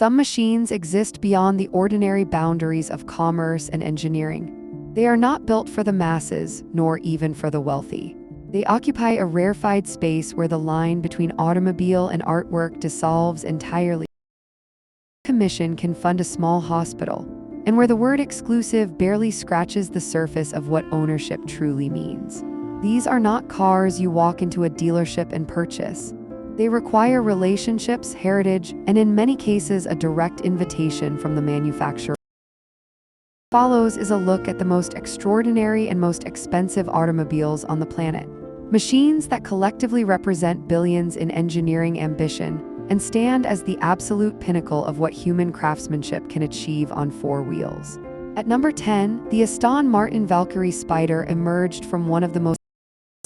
Some machines exist beyond the ordinary boundaries of commerce and engineering. They are not built for the masses, nor even for the wealthy. They occupy a rarefied space where the line between automobile and artwork dissolves entirely. Commission can fund a small hospital, and where the word exclusive barely scratches the surface of what ownership truly means. These are not cars you walk into a dealership and purchase. They require relationships, heritage, and in many cases a direct invitation from the manufacturer. What follows is a look at the most extraordinary and most expensive automobiles on the planet. Machines that collectively represent billions in engineering ambition and stand as the absolute pinnacle of what human craftsmanship can achieve on four wheels. At number 10, the Aston Martin Valkyrie Spider emerged from one of the most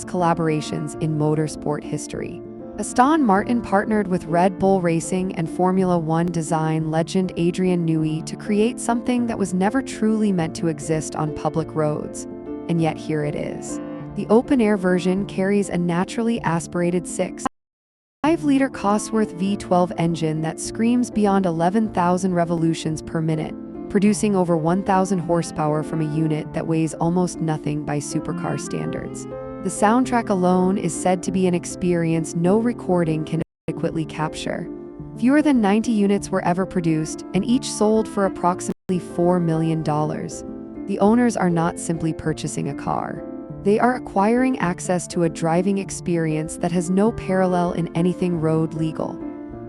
collaborations in motorsport history. Aston Martin partnered with Red Bull Racing and Formula One design legend Adrian Newey to create something that was never truly meant to exist on public roads. And yet here it is. The open-air version carries a naturally aspirated 6.5-liter Cosworth V12 engine that screams beyond 11,000 revolutions per minute, producing over 1,000 horsepower from a unit that weighs almost nothing by supercar standards. The soundtrack alone is said to be an experience no recording can adequately capture. Fewer than 90 units were ever produced, and each sold for approximately $4 million. The owners are not simply purchasing a car. They are acquiring access to a driving experience that has no parallel in anything road legal.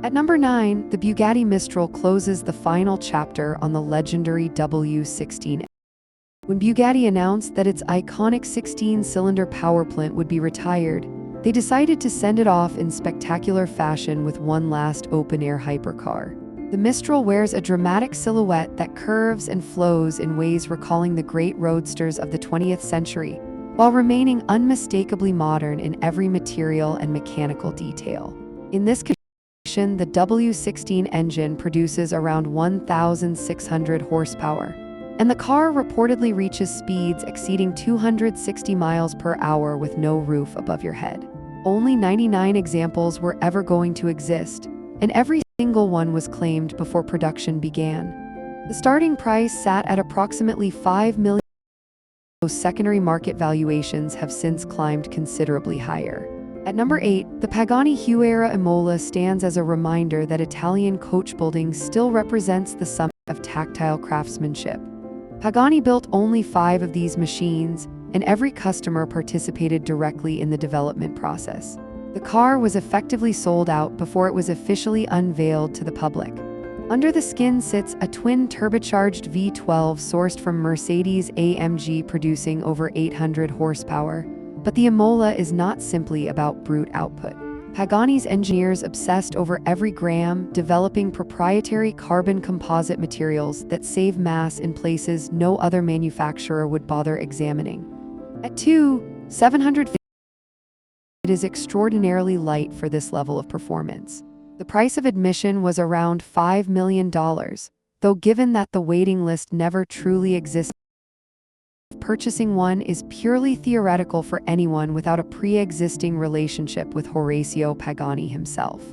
At number 9, the Bugatti Mistral closes the final chapter on the legendary W16. When Bugatti announced that its iconic 16-cylinder power plant would be retired, they decided to send it off in spectacular fashion with one last open-air hypercar. The Mistral wears a dramatic silhouette that curves and flows in ways recalling the great roadsters of the 20th century, while remaining unmistakably modern in every material and mechanical detail. In this configuration, the W16 engine produces around 1,600 horsepower, and the car reportedly reaches speeds exceeding 260 miles per hour with no roof above your head. Only 99 examples were ever going to exist, and every single one was claimed before production began. The starting price sat at approximately $5 million. Secondary market valuations have since climbed considerably higher. At number 8, the Pagani Huayra Imola stands as a reminder that Italian coach building still represents the summit of tactile craftsmanship. Pagani built only 5 of these machines, and every customer participated directly in the development process. The car was effectively sold out before it was officially unveiled to the public. Under the skin sits a twin turbocharged V12 sourced from Mercedes-AMG producing over 800 horsepower, but the Imola is not simply about brute output. Pagani's engineers obsessed over every gram, developing proprietary carbon composite materials that save mass in places no other manufacturer would bother examining. At 750, it is extraordinarily light for this level of performance. The price of admission was around $5 million, though given that the waiting list never truly existed, purchasing one is purely theoretical for anyone without a pre-existing relationship with Horacio Pagani himself.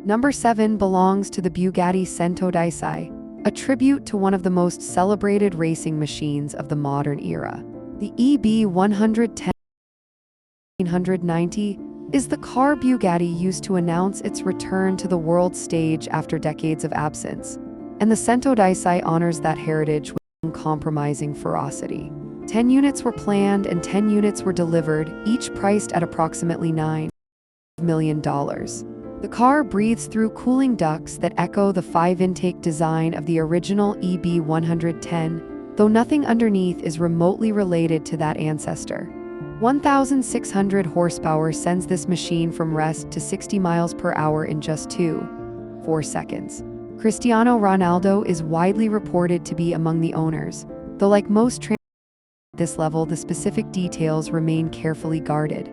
Number 7 belongs to the Bugatti Cento Daisy, a tribute to one of the most celebrated racing machines of the modern era. The EB 110-190 is the car Bugatti used to announce its return to the world stage after decades of absence, and the Cento Daisy honors that heritage with uncompromising ferocity. 10 units were planned and 10 units were delivered, each priced at approximately $9 million. The car breathes through cooling ducts that echo the 5-intake design of the original EB 110, though nothing underneath is remotely related to that ancestor. 1,600 horsepower sends this machine from rest to 60 miles per hour in just 4 seconds. Cristiano Ronaldo is widely reported to be among the owners, though like most at this level, the specific details remain carefully guarded.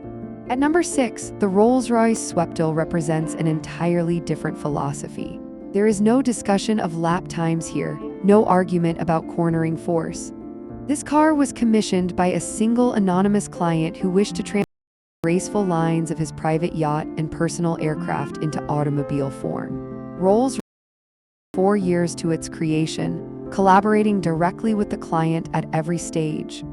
At number 6, the Rolls-Royce Sweptil represents an entirely different philosophy. There is no discussion of lap times here, no argument about cornering force. This car was commissioned by a single anonymous client who wished to transform the graceful lines of his private yacht and personal aircraft into automobile form. Rolls 4 years to its creation, collaborating directly with the client at every stage.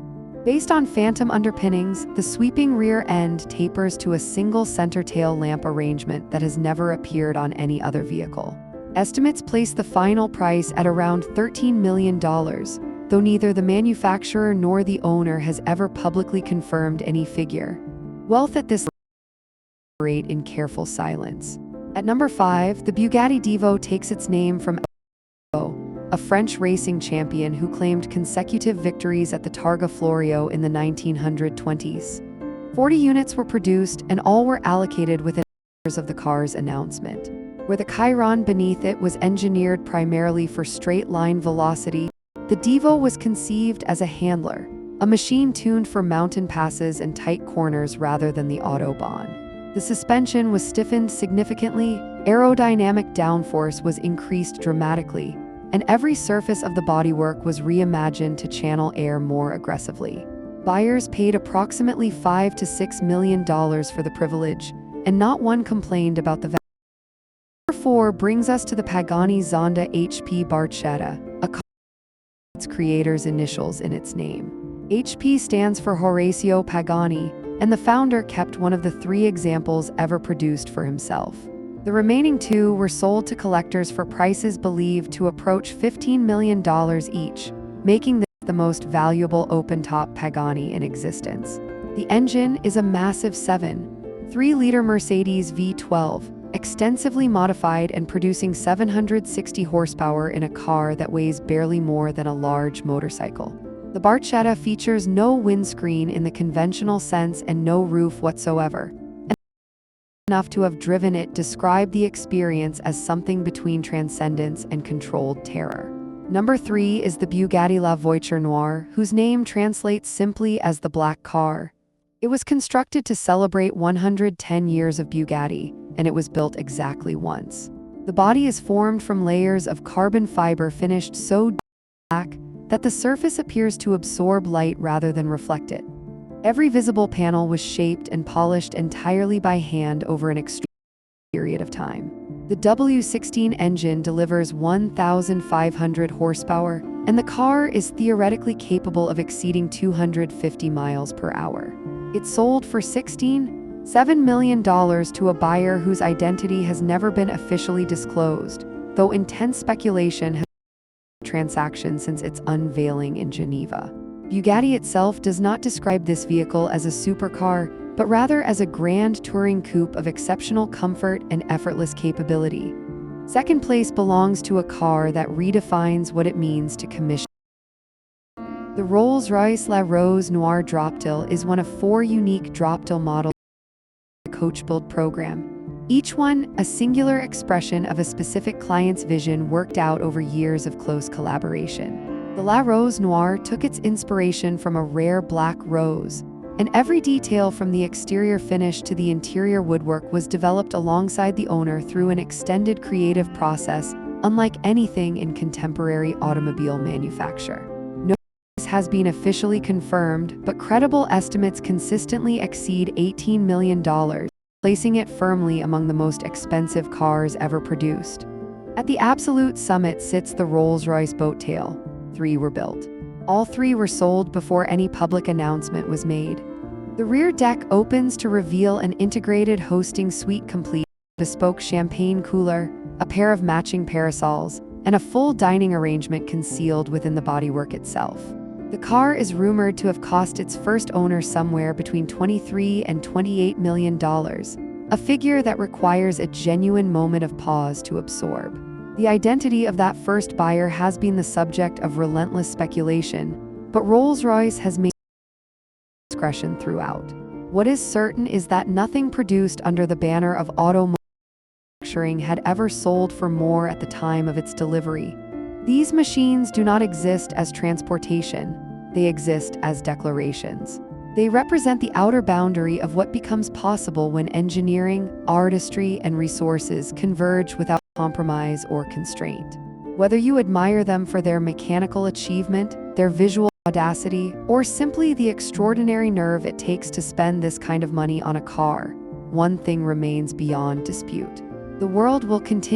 Based on phantom underpinnings, the sweeping rear end tapers to a single center tail lamp arrangement that has never appeared on any other vehicle. Estimates place the final price at around $13 million, though neither the manufacturer nor the owner has ever publicly confirmed any figure. Wealth at this rate in careful silence. At number 5, the Bugatti Divo takes its name from a French racing champion who claimed consecutive victories at the Targa Florio in the 1920s. 40 units were produced and all were allocated within hours of the car's announcement. Where the Chiron beneath it was engineered primarily for straight-line velocity, the Divo was conceived as a handler, a machine tuned for mountain passes and tight corners rather than the Autobahn. The suspension was stiffened significantly, aerodynamic downforce was increased dramatically, and every surface of the bodywork was reimagined to channel air more aggressively. Buyers paid approximately $5 to $6 million for the privilege, and not one complained about the value. Number 4 brings us to the Pagani Zonda HP Barchetta, a car with its creator's initials in its name. HP stands for Horacio Pagani, and the founder kept one of the 3 examples ever produced for himself. The remaining 2 were sold to collectors for prices believed to approach $15 million each, making this the most valuable open-top Pagani in existence. The engine is a massive 7.3-liter Mercedes V12, extensively modified and producing 760 horsepower in a car that weighs barely more than a large motorcycle. The Barchetta features no windscreen in the conventional sense and no roof whatsoever. Enough to have driven it described the experience as something between transcendence and controlled terror. Number 3 is the Bugatti La Voiture Noire, whose name translates simply as the black car. It was constructed to celebrate 110 years of Bugatti, and it was built exactly once. The body is formed from layers of carbon fiber finished so black that the surface appears to absorb light rather than reflect it. Every visible panel was shaped and polished entirely by hand over an extreme period of time. The W16 engine delivers 1,500 horsepower, and the car is theoretically capable of exceeding 250 miles per hour. It sold for $16.7 million to a buyer whose identity has never been officially disclosed, though intense speculation has been transaction since its unveiling in Geneva. Bugatti itself does not describe this vehicle as a supercar, but rather as a grand touring coupe of exceptional comfort and effortless capability. Second place belongs to a car that redefines what it means to commission. The Rolls-Royce La Rose Noire Droptail is one of 4 unique Droptail models in the coach build program. Each one a singular expression of a specific client's vision worked out over years of close collaboration. The La Rose Noire took its inspiration from a rare black rose, and every detail from the exterior finish to the interior woodwork was developed alongside the owner through an extended creative process, unlike anything in contemporary automobile manufacture. No price has been officially confirmed, but credible estimates consistently exceed $18 million, placing it firmly among the most expensive cars ever produced. At the absolute summit sits the Rolls-Royce Boattail. 3 were built. All 3 were sold before any public announcement was made. The rear deck opens to reveal an integrated hosting suite complete with a bespoke champagne cooler, a pair of matching parasols, and a full dining arrangement concealed within the bodywork itself. The car is rumored to have cost its first owner somewhere between $23 and $28 million, a figure that requires a genuine moment of pause to absorb. The identity of that first buyer has been the subject of relentless speculation, but Rolls-Royce has made discretion throughout. What is certain is that nothing produced under the banner of auto manufacturing had ever sold for more at the time of its delivery. These machines do not exist as transportation, they exist as declarations. They represent the outer boundary of what becomes possible when engineering, artistry, and resources converge without compromise or constraint. Whether you admire them for their mechanical achievement, their visual audacity, or simply the extraordinary nerve it takes to spend this kind of money on a car, one thing remains beyond dispute. The world will continue